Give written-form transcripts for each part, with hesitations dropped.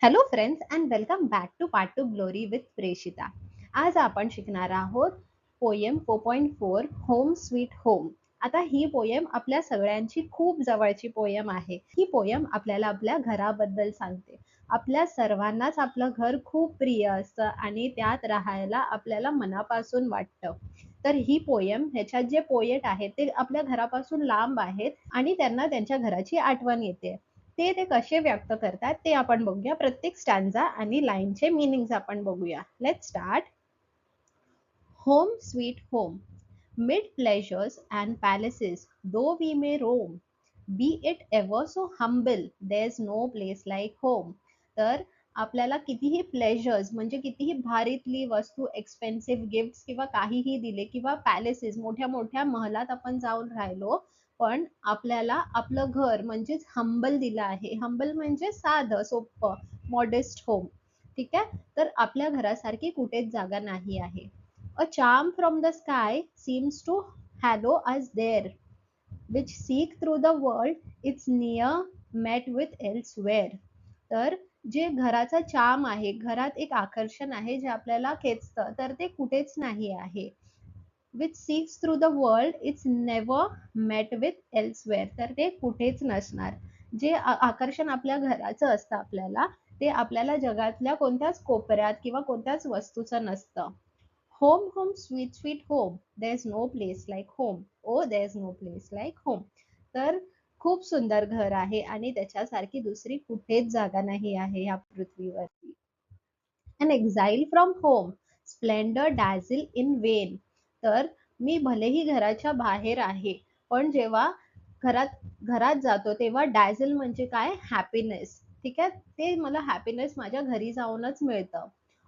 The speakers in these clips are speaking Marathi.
Hello friends and welcome back to part two glory with Preshita. आज आपण शिकणार आहोत पोयम 4.4 होम स्वीट होम. आता ही पोयम आपल्या सगळ्यांची खूप जवळची पोयम आहे. ही पोयम आपल्याला आपल्या घराबद्दल सांगते. आपल्या सर्वांनाच आपलं घर खूप प्रिय असतं आणि त्यात राहायला आपल्याला मनापासून वाटतं. तर ही पोयम, ह्याच्यात जे पोएट आहेत ते आपल्या घरापासून लांब आहेत आणि त्यांना त्यांच्या घराची आठवण येते. ते कसे व्यक्त करतात ते आपण बघूया. प्रत्येक स्टॅन्झा आणि लाईनचे मीनिंग्स आपण बघूया. Let's start. Home sweet home. Mid pleasures and palaces, though we may roam, be it ever so humble, there's no place like home. तर आपल्याला कितीही प्लेजर्स म्हणजे कितीही भारीतली वस्तू, एक्सपेन्सिव्ह गिफ्ट्स किंवा काहीही दिले किंवा पॅलेसेस, मोठ्या मोठ्या महलात आपण जाऊन राहिलो, पण आपल्याला आपलं घर म्हणजेच हंबल दिलं आहे. हंबल म्हणजे साधं सोपं, मॉडेस्ट होम. ठीक आहे. तर आपल्या घरासारखी कुठेच जागा नाही आहे. A charm from the sky seems to hallow us there, which seek through the world its near met with elsewhere. तर जे घराचं चार्म आहे, घरात एक आकर्षण आहे जे आपल्याला खेचतं, तर ते कुठेच नाही आहे. Which seeks through the world it's never met with elsewhere. तर ते कुठेच नसणार. जे आकर्षण आपल्या घराचं असतं आपल्याला, ते आपल्याला जगातल्या कोणत्याच कोपऱ्यात किंवा कोणत्याच वस्तूचं नसतं. Home home sweet sweet home, there is no place like home. O there is no place like home. तर खूप सुंदर घर आहे आणि त्याच्यासारखी दुसरी कुठेच जागा नाही आहे या पृथ्वीवरती. An exile from home, splendor dazzle in vain. तर मी भलेही घराच्या बाहेर आहे, पण जेव्हा घरात घरात जातो तेव्हा डॅझल म्हणजे काय, हॅपीनेस. ठीक आहे. ते मला हॅपीनेस माझ्या घरी जाऊनच मिळतं.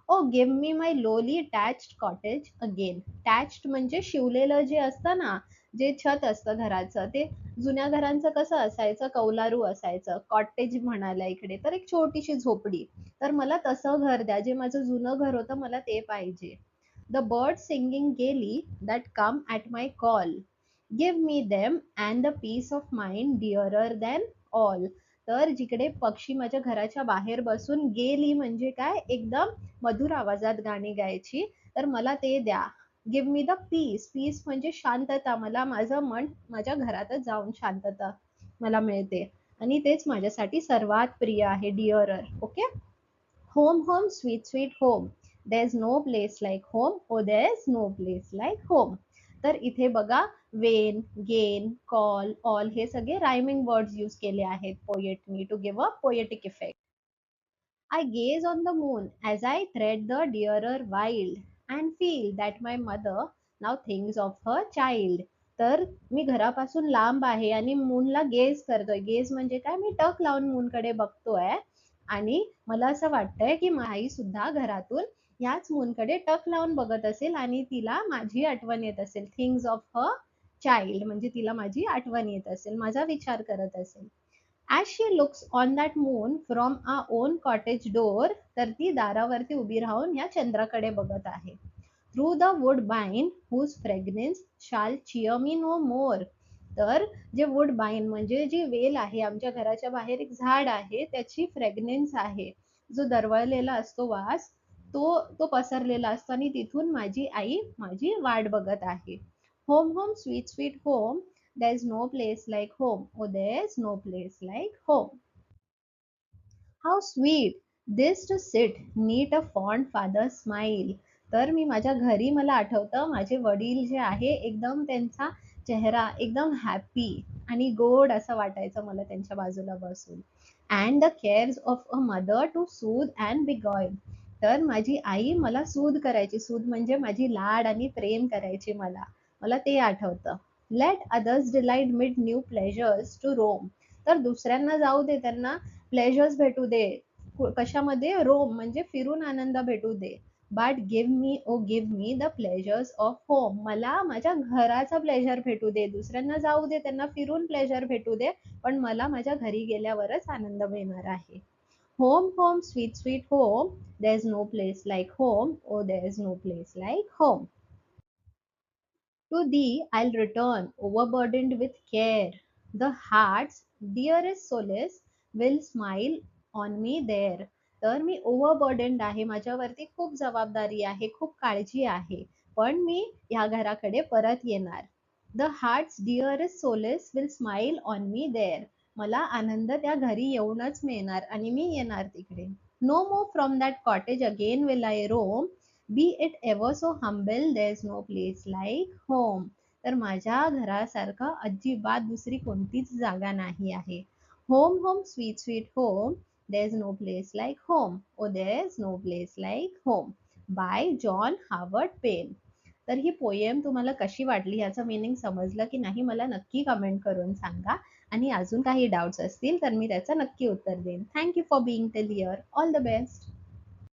ओ गिव्ह मी माय लोली टॅच्ड कॉटेज अगेन. टॅच्ड म्हणजे शिवलेलं जे असतं ना, जे छत असतं घराचं, ते जुन्या घरांचं कसं असायचं, कौलारू असायचं. कॉटेज म्हणाला इकडे, तर एक छोटीशी झोपडी. तर मला तसं घर द्या, जे माझं जुनं घर होतं मला ते पाहिजे. The bird singing gaily that come at my call, give me them and the peace of mind dearer than all. तर जिकडे पक्षी माझ्या घराच्या बाहेर बसून गेली म्हणजे काय, एकदम मधुर आवाजात गाणी गायची, तर मला ते द्या. Give me the peace. Peace म्हणजे शांतता. मला माझं मन माझ्या घरातच जाऊन शांतता मला मिळते आणि तेच माझ्यासाठी सर्वात प्रिय आहे, dearer. Okay. Home home sweet sweet home, there is no place like home. O there is no place like home. तर इथे बघा, वेन, गेन, कॉल, ऑल हे सगळे रायमिंग वर्ड्स यूज केले आहेत पोएटनी to give a poetic effect. I gaze on the moon as I thread the dearer wild and feel that my mother now thinks of her child. तर मी घरापासून लांब आहे आणि मूनला गेज करतोय. गेज म्हणजे काय, मी टक लावून मूनकडे बघतोय आणि मला असं वाटतंय की आई सुद्धा घरातून याच मूनकडे टक लावून बघत असेल आणि तिला माझी आठवण येत असेल. थिंग्स ऑफ हर चाइल्ड म्हणजे तिला माझी आठवण येत असेल, माझा विचार करत असेल. As she looks on that moon from our own cottage door, तर ती दारावरती उभी राहून या चंद्राकडे बघत आहे. Through the woodbine whose fragrance shall cheer me no more. तर जे वुडबाईन म्हणजे जी वेल आहे, आमच्या घराच्या बाहेर एक झाड आहे, त्याची फ्रेग्रन्स आहे, जो दरवळलेला असतो वास, तो पसरलेला असतो आणि तिथून माझी आई माझी वाट बघत आहे. Home home sweet sweet home, there is no place like home. Oh, there is no place like home. How sweet this to sit neat a fond father smile. तर मी माझ्या घरी, मला आठवतं माझे वडील जे आहे, एकदम त्यांचा चेहरा एकदम हॅपी आणि गोड असं वाटायचं मला त्यांच्या बाजूला बसून. And the cares of a mother to soothe and beguile. तर माझी आई मला सूद करायची. सूद म्हणजे माझी लाड आणि प्रेम करायची मला. मला ते आठवतं. Let others delight mid new pleasures to roam. तर दुसऱ्यांना जाऊ दे, त्यांना प्लेजर्स भेटू दे. कशामध्ये, रोम म्हणजे फिरून आनंद भेटू दे. But give me, O give me the pleasures of home. मला माझ्या घराचा प्लेजर भेटू दे. दुसऱ्यांना जाऊ दे, त्यांना फिरून प्लेजर भेटू दे, पण मला माझ्या घरी गेल्यावरच आनंद मिळणार आहे. Home home sweet sweet home, there is no place like home. O there is no place like home. To thee I'll return, overburdened with care. The heart's dearest solace will smile on me there. तर मी ओव्हरबर्डन्ड आहे, माझ्यावरती खूप जबाबदारी आहे, खूप काळजी आहे, पण मी ह्या घराकडे परत येणार. The heart's dearest solace will smile on me there. मला आनंद त्या घरी येऊनच मिळणार आणि मी येणार तिकडे. No more from that cottage again will I roam, be it ever so humble, there is no place like home. तर माझ्या घरासारखं अजिबात दुसरी कोणतीच जागा नाही आहे. Home home sweet sweet home, there is no place like home, oh there is no place like home, by John Howard Payne. तर ही पोएम तुम्हाला कशी वाटली, ह्याचं मीनिंग समजलं की नाही मला नक्की कमेंट करून सांगा. आणि अजून काही डाऊट्स असतील तर मी त्याचं नक्की उत्तर देईन. Thank you for being till here. All the best.